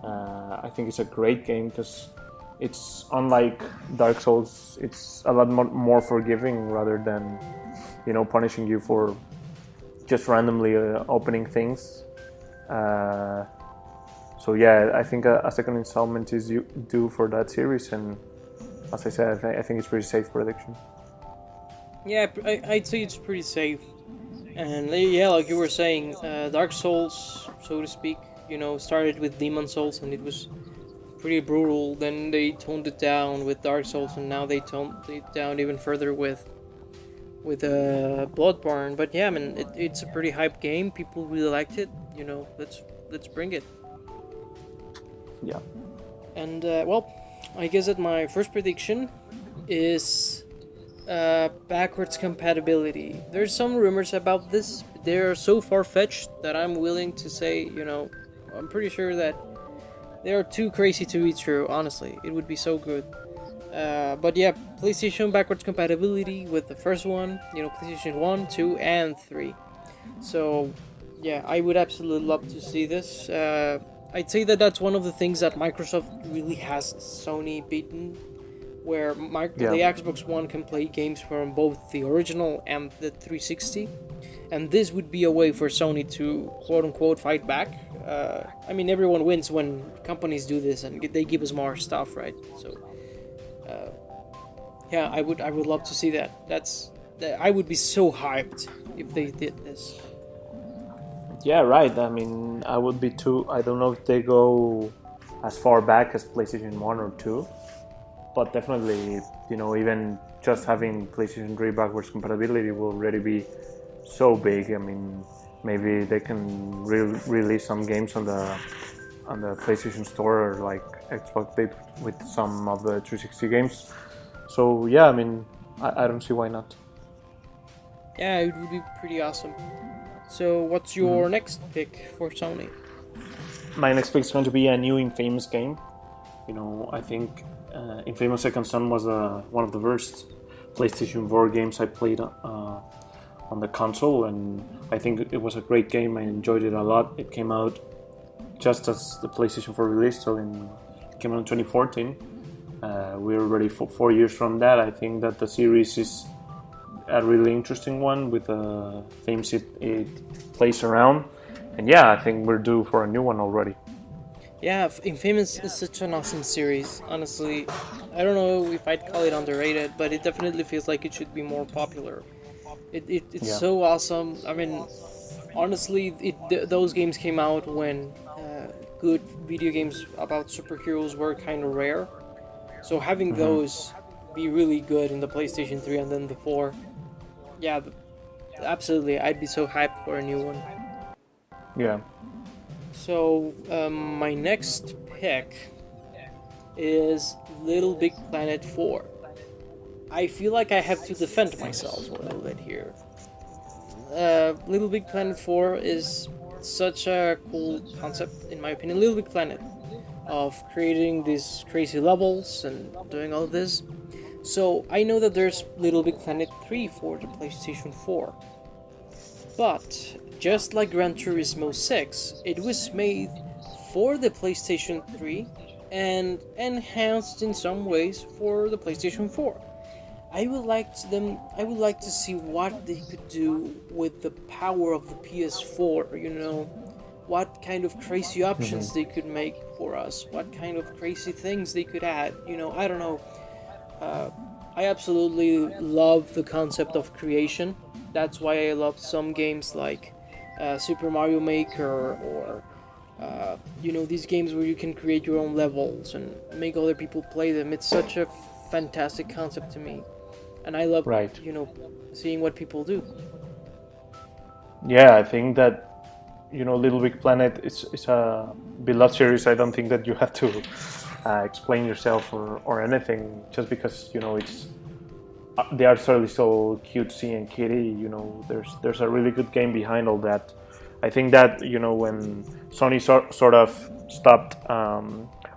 Speaker 2: I think it's a great game because it's unlike Dark Souls. It's a lot more forgiving rather than, punishing you for just randomly opening things. Uh, so yeah, I think a second installment is due for that series, and as I said, I think it's pretty safe prediction.
Speaker 1: Yeah, I'd say it's pretty safe. And yeah, like you were saying, Dark Souls, so to speak, started with Demon Souls and it was pretty brutal. Then they toned it down with Dark Souls, and now they toned it down even further with Bloodborne. But yeah, I mean, it's a pretty hype game. People really liked it. Let's bring it.
Speaker 2: Yeah.
Speaker 1: And well, I guess that my first prediction is backwards compatibility. There's some rumors about this. They're so far-fetched that I'm willing to say, I'm pretty sure that they are too crazy to be true. Honestly, it would be so good. But yeah, PlayStation backwards compatibility with the first one, PlayStation 1, 2, and 3. So yeah, I would absolutely love to see this. I'd say that that's one of the things that Microsoft really has Sony beaten, where the Xbox One can play games from both the original and the 360, and this would be a way for Sony to quote-unquote fight back. I mean, everyone wins when companies do this and they give us more stuff, right? So yeah, I would love to see that. I would be so hyped if they did this.
Speaker 2: Yeah, right. I mean, I would be too. I don't know if they go as far back as PlayStation 1 or 2, but definitely, even just having PlayStation 3 backwards compatibility will already be so big. I mean, maybe they can release some games on the PlayStation Store, or like Xbox did with some of the 360 games. So yeah, I mean, I don't see why not.
Speaker 1: Yeah, it would be pretty awesome. So, what's your next pick for Sony?
Speaker 2: My next pick is going to be a new Infamous game. I think Infamous Second Son was one of the first PlayStation 4 games I played on the console, and I think it was a great game. I enjoyed it a lot. It came out just as the PlayStation 4 released, so it came out in 2014. We're already 4 years from that. I think that the series is a really interesting one with the themes it plays around, and yeah, I think we're due for a new one already.
Speaker 1: Yeah, Infamous is such an awesome series. Honestly, I don't know if I'd call it underrated, but it definitely feels like it should be more popular. It's so awesome. I mean, honestly, those games came out when good video games about superheroes were kind of rare. So having those be really good in the PlayStation 3 and then the 4, yeah, absolutely, I'd be so hyped for a new one.
Speaker 2: Yeah.
Speaker 1: So my next pick is Little Big Planet 4. I feel like I have to defend myself a little bit here. Little Big Planet 4 is such a cool concept, in my opinion. Little Big Planet, of creating these crazy levels and doing all of this. So I know that there's Little Big Planet 3 for the PlayStation 4. But just like Gran Turismo 6, it was made for the PlayStation 3 and enhanced in some ways for the PlayStation 4. I would like to see what they could do with the power of the PS4, what kind of crazy options they could make for us, what kind of crazy things they could add, I don't know. I absolutely love the concept of creation. That's why I love some games like Super Mario Maker, or these games where you can create your own levels and make other people play them. It's such a fantastic concept to me, and I love seeing what people do.
Speaker 2: Yeah, I think that Little Big Planet is a beloved series. I don't think that you have to explain yourself or anything, just because it's they are certainly so cutesy and kitty. There's a really good game behind all that. I think that when Sony sort of stopped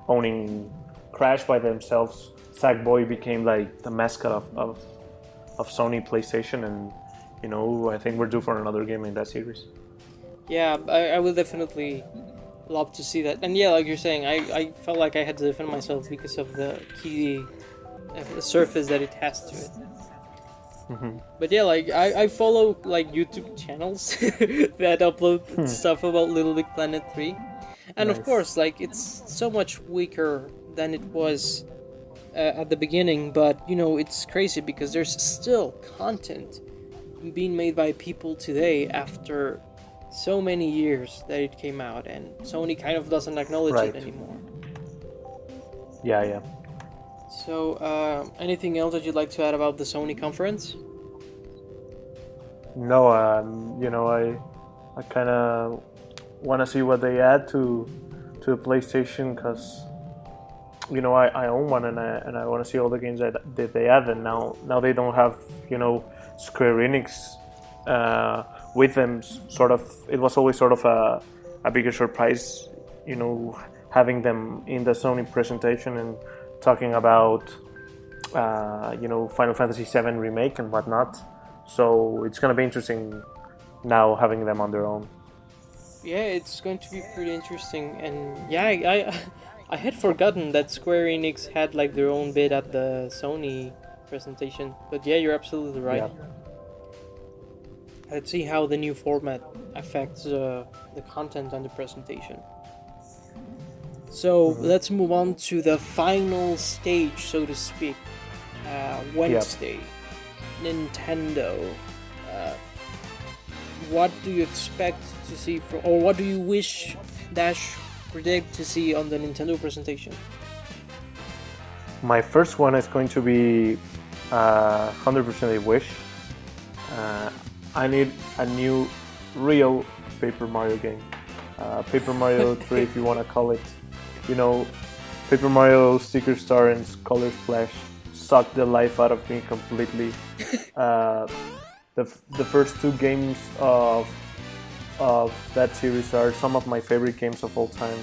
Speaker 2: owning Crash by themselves, Sackboy became like the mascot of Sony PlayStation, and I think we're due for another game in that series.
Speaker 1: Yeah, I will definitely love to see that. And yeah, like you're saying, I felt like I had to defend myself because of the key the surface that it has to it. But yeah, like I follow like YouTube channels that upload stuff about Little Big Planet 3. And of
Speaker 2: Nice.
Speaker 1: course, like it's so much weaker than it was at the beginning, but you know, it's crazy because there's still content being made by people today after so many years that it came out, and Sony kind of doesn't acknowledge it
Speaker 2: Right.
Speaker 1: anymore.
Speaker 2: Yeah, yeah.
Speaker 1: So, anything else that you'd like to add about the Sony conference?
Speaker 2: No, I kind of want to see what they add to the PlayStation because I own one and I want to see all the games that they add, and now they don't have Square Enix with them. Sort of, it was always sort of a bigger surprise, having them in the Sony presentation and talking about Final Fantasy VII remake and whatnot. So it's gonna be interesting now having them on their own.
Speaker 1: Yeah, it's going to be pretty interesting, and yeah, I had forgotten that Square Enix had like their own bit at the Sony presentation. But yeah, you're absolutely right.
Speaker 2: Yeah.
Speaker 1: Let's see how the new format affects the content and the presentation. So let's move on to the final stage, so to speak. Wednesday, Nintendo. Uh, what do you expect to see from, or what do you wish dash predict to see on the Nintendo presentation?
Speaker 2: My first one is going to be 100% a wish. I need a new, real Paper Mario game. Paper Mario 3, if you want to call it. Paper Mario Sticker Star and Color Splash sucked the life out of me completely. The first two games of that series are some of my favorite games of all time.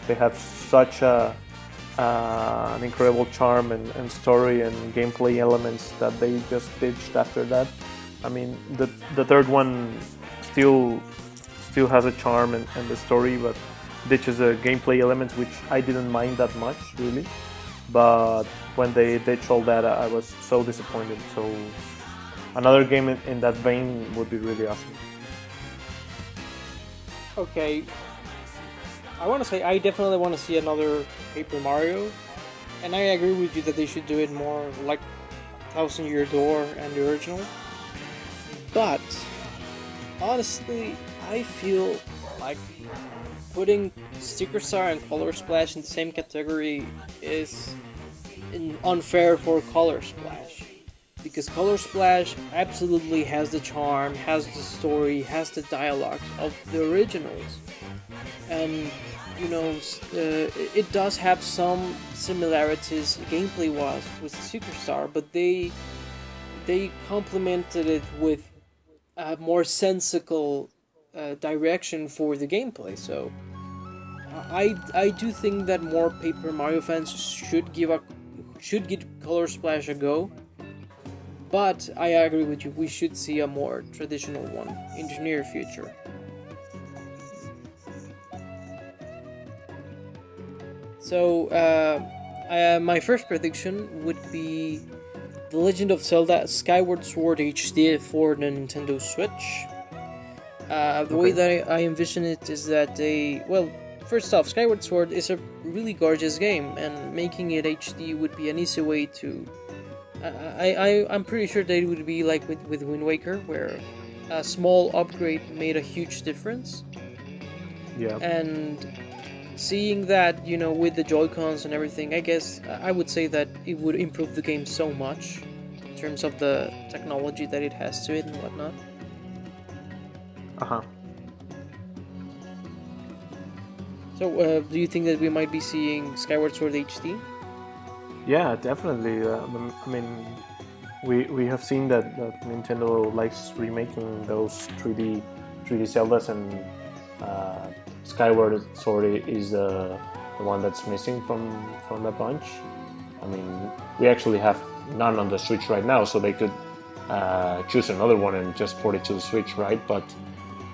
Speaker 2: They have such an incredible charm and story and gameplay elements that they just ditched after that. I mean, the third one still has a charm and the story, but ditches the gameplay elements, which I didn't mind that much, really. But when they ditched all that, I was so disappointed. So another game in that vein would be really awesome.
Speaker 1: Okay, I want to say I definitely want to see another Paper Mario, and I agree with you that they should do it more like Thousand Year Door and the original. But honestly, I feel like putting Sticker Star and Color Splash in the same category is unfair for Color Splash. Because Color Splash absolutely has the charm, has the story, has the dialogue of the originals. And, it does have some similarities gameplay-wise with Sticker Star, but they complemented it with a more sensical direction for the gameplay. So I do think that more Paper Mario fans should give Color Splash a go. But I agree with you, we should see a more traditional one in the near future. So, my first prediction would be The Legend of Zelda Skyward Sword HD for the Nintendo Switch. The way that I envision it is that first off, Skyward Sword is a really gorgeous game, and making it HD would be an easy way to... I'm pretty sure that it would be like with Wind Waker, where a small upgrade made a huge difference.
Speaker 2: Yeah.
Speaker 1: And seeing that, with the Joy-Cons and everything, I guess I would say that it would improve the game so much in terms of the technology that it has to it and whatnot.
Speaker 2: Uh-huh.
Speaker 1: So, do you think that we might be seeing Skyward Sword HD?
Speaker 2: Yeah, definitely. I mean, we have seen that Nintendo likes remaking those 3D Zeldas, and Skyward Sword is the one that's missing from the bunch. I mean, we actually have none on the Switch right now, so they could choose another one and just port it to the Switch, right? But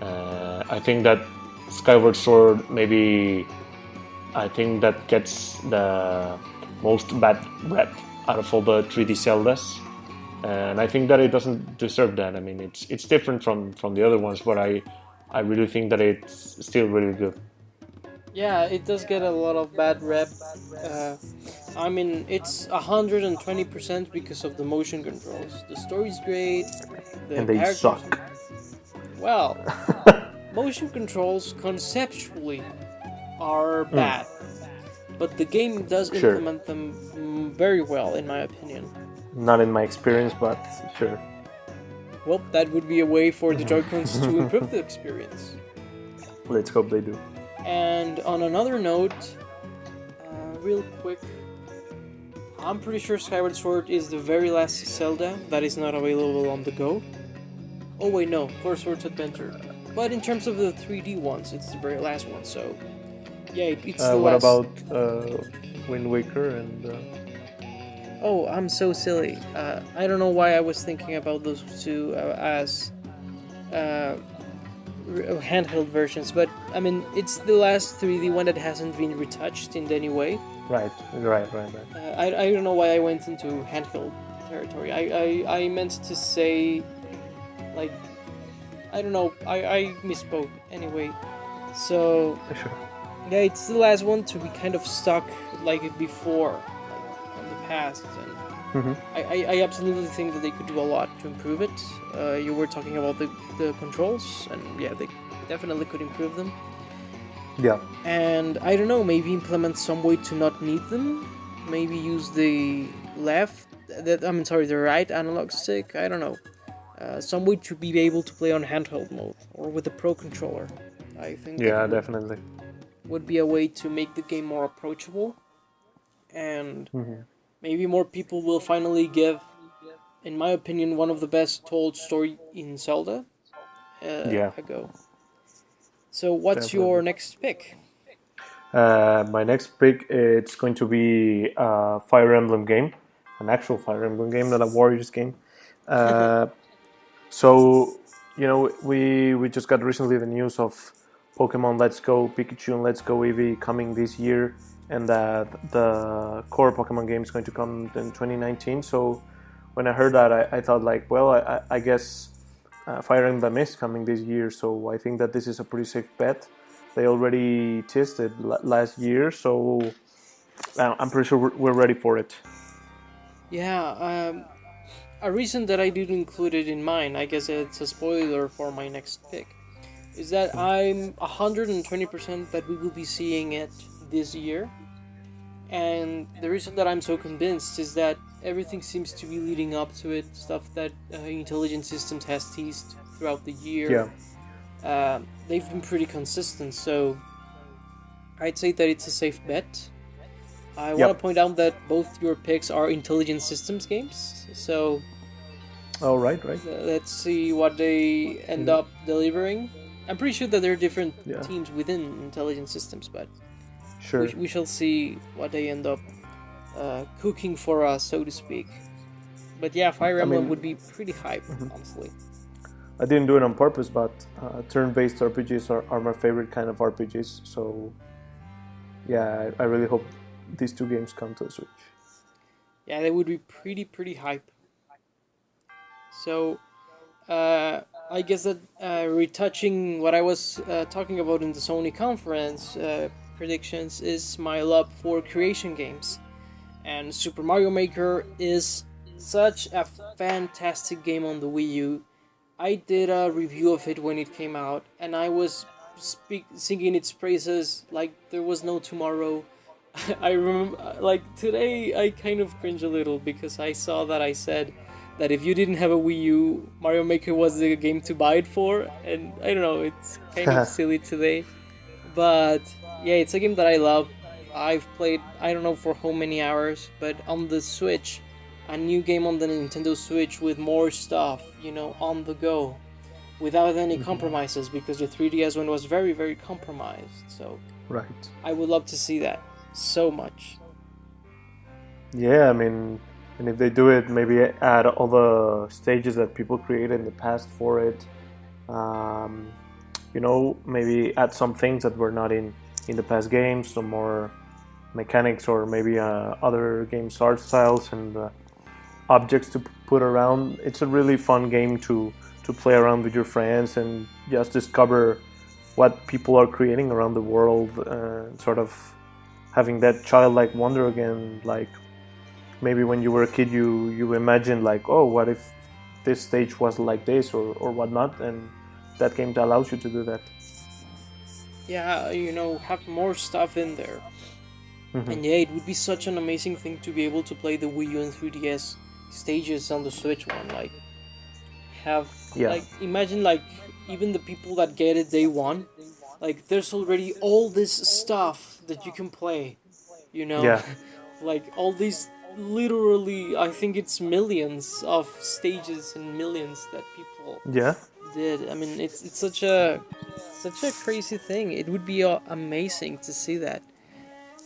Speaker 2: I think that Skyward Sword I think that gets the most bad rep out of all the 3D Zeldas. and I think that it doesn't deserve that. I mean, it's different from the other ones, but I really think that it's still really good.
Speaker 1: Yeah, it does get a lot of bad rep. Uh, I mean, it's 120% because of the motion controls. The story's great, the
Speaker 2: And they
Speaker 1: characters.
Speaker 2: suck.
Speaker 1: Well, motion controls conceptually are bad, but the game does
Speaker 2: Sure.
Speaker 1: implement them very well, in my opinion.
Speaker 2: Not in my experience, but sure.
Speaker 1: Well, that would be a way for the Joy-Cons to improve the experience.
Speaker 2: Let's hope they do.
Speaker 1: And on another note, real quick, I'm pretty sure Skyward Sword is the very last Zelda that is not available on the go. Oh wait, no, Four Swords Adventure. But in terms of the 3D ones, it's the very last one, so... Yeah, it's the
Speaker 2: What
Speaker 1: last...
Speaker 2: about Wind Waker and...
Speaker 1: Oh, I'm so silly. I don't know why I was thinking about those two as handheld versions, but I mean, it's the last 3D one that hasn't been retouched in any way.
Speaker 2: Right.
Speaker 1: I don't know why I went into handheld territory. I meant to say, like, I don't know, I misspoke anyway. So,
Speaker 2: Sure.
Speaker 1: yeah, it's the last one to be kind of stuck like before, like from the past. And I absolutely think that they could do a lot to improve it. You were talking about the controls, and yeah, they definitely could improve them.
Speaker 2: Yeah.
Speaker 1: And I don't know, maybe implement some way to not need them. Maybe use the the right analog stick. I don't know. Some way to be able to play on handheld mode or with a pro controller. I think.
Speaker 2: Yeah, definitely.
Speaker 1: Would be a way to make the game more approachable, and maybe more people will finally give, in my opinion, one of the best told story in Zelda. A go. So, what's your next pick?
Speaker 2: My next pick, it's going to be a Fire Emblem game, an actual Fire Emblem game, not a Warriors game. So, we just got recently the news of Pokemon Let's Go Pikachu and Let's Go Eevee coming this year, and that the core Pokemon game is going to come in 2019. So, when I heard that, I thought like, well, I guess Fire Emblem is coming this year, so I think that this is a pretty safe bet. They already tested last year, so I'm pretty sure we're ready for it.
Speaker 1: Yeah, a reason that I didn't include it in mine, I guess it's a spoiler for my next pick, is that I'm 120% that we will be seeing it this year. And the reason that I'm so convinced is that everything seems to be leading up to it, stuff that Intelligent Systems has teased throughout the year.
Speaker 2: Yeah.
Speaker 1: They've been pretty consistent, so I'd say that it's a safe bet. I want to point out that both your picks are Intelligent Systems games, so...
Speaker 2: Oh, right.
Speaker 1: Let's see what they end up delivering. I'm pretty sure that there are different teams within Intelligent Systems, but
Speaker 2: sure,
Speaker 1: we shall see what they end up cooking for us, so to speak. But yeah, Fire Emblem would be pretty hype, honestly.
Speaker 2: I didn't do it on purpose, but turn-based RPGs are my favorite kind of RPGs. So yeah, I really hope these two games come to the Switch.
Speaker 1: Yeah, they would be pretty hype. So I guess that retouching what I was talking about in the Sony conference predictions is my love for creation games. And Super Mario Maker is such a fantastic game on the Wii U. I did a review of it when it came out, and I was singing its praises like there was no tomorrow. I remember, like, today I kind of cringe a little because I saw that I said that if you didn't have a Wii U, Mario Maker was the game to buy it for, and I don't know, it's kind of silly today. But yeah, it's a game that I love. I've played, I don't know for how many hours, but on the Switch, a new game on the Nintendo Switch with more stuff, on the go, without any compromises, because the 3DS one was very compromised. So
Speaker 2: right,
Speaker 1: I would love to see that so much.
Speaker 2: Yeah, I mean, and if they do it, maybe add all the stages that people created in the past for it. Maybe add some things that were not in the past games, some more mechanics, or maybe other games art styles, and objects to put around. It's a really fun game to play around with your friends and just discover what people are creating around the world, sort of having that childlike wonder again. Like maybe when you were a kid, you imagined like, oh, what if this stage was like this or whatnot, and that game allows you to do that.
Speaker 1: Yeah, have more stuff in there. And yeah, it would be such an amazing thing to be able to play the Wii U and 3DS stages on the Switch one. Like, imagine like even the people that get it day one, like there's already all this stuff that you can play,
Speaker 2: Yeah.
Speaker 1: like all these literally, I think it's millions of stages and millions that people
Speaker 2: Yeah.
Speaker 1: did. I mean, it's such a crazy thing. It would be amazing to see that.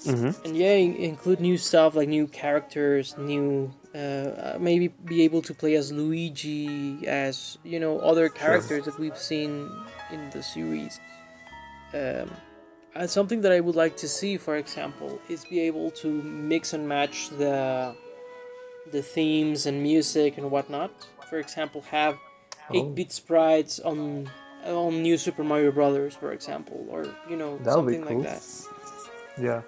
Speaker 1: And yeah, include new stuff like new characters, new maybe be able to play as Luigi, as other characters that we've seen in the series. And something that I would like to see, for example, is be able to mix and match the themes and music and whatnot. For example, have 8-bit sprites on New Super Mario Brothers, for example, or
Speaker 2: That would be
Speaker 1: something
Speaker 2: cool.
Speaker 1: like that.
Speaker 2: Yeah.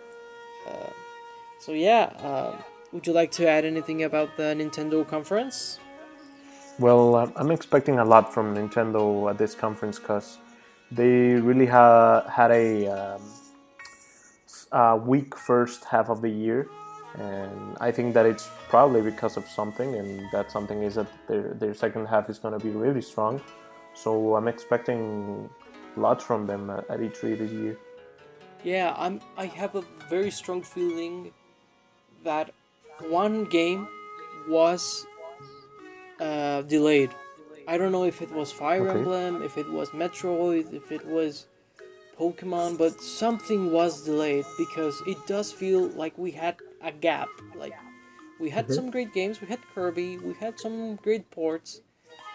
Speaker 1: So yeah, would you like to add anything about the Nintendo conference?
Speaker 2: Well, I'm expecting a lot from Nintendo at this conference because they really had a weak first half of the year, and I think that it's probably because of something, and that something is that their second half is going to be really strong. So I'm expecting lots from them at E3 this year.
Speaker 1: Yeah, I have a very strong feeling that one game was delayed. I don't know if it was Fire
Speaker 2: Okay.
Speaker 1: Emblem, if it was Metroid, if it was Pokemon, but something was delayed because it does feel like we had a gap. Like we had some great games, we had Kirby, we had some great ports,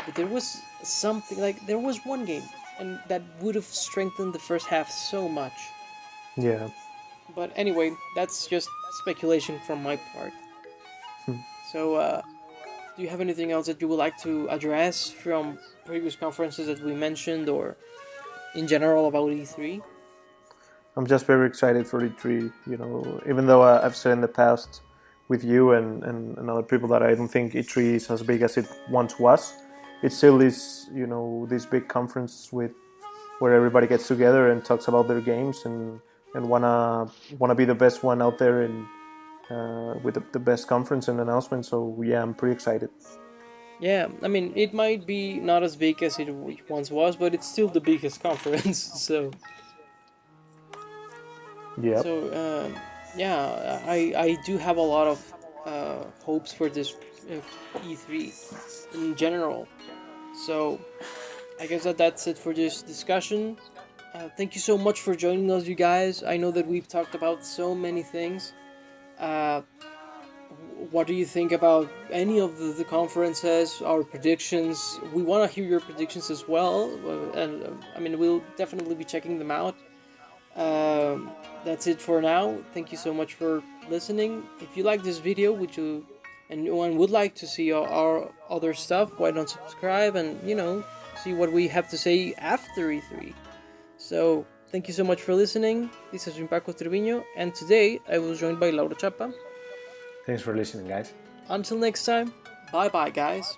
Speaker 1: but there was something like there was one game and that would have strengthened the first half so much.
Speaker 2: Yeah.
Speaker 1: But anyway, that's just speculation from my part. So, do you have anything else that you would like to address from previous conferences that we mentioned, or in general about E3?
Speaker 2: I'm just very excited for E3. Even though I've said in the past with you and other people that I don't think E3 is as big as it once was, it still is. This big conference where everybody gets together and talks about their games and wanna be the best one out there and with the best conference and announcement. So yeah, I'm pretty excited.
Speaker 1: Yeah, I mean, it might be not as big as it once was, but it's still the biggest conference.
Speaker 2: Yeah.
Speaker 1: Yeah, I do have a lot of hopes for this E3 in general. So, I guess that's it for this discussion. Thank you so much for joining us, you guys. I know that we've talked about so many things. What do you think about any of the conferences, our predictions? We want to hear your predictions as well. And I mean, we'll definitely be checking them out. That's it for now. Thank you so much for listening. If you like this video, and anyone would like to see our other stuff, why don't subscribe and see what we have to say after E3. So thank you so much for listening. This has been Paco Trevino, and today I was joined by Laura Chapa.
Speaker 2: Thanks for listening, guys.
Speaker 1: Until next time, bye bye, guys.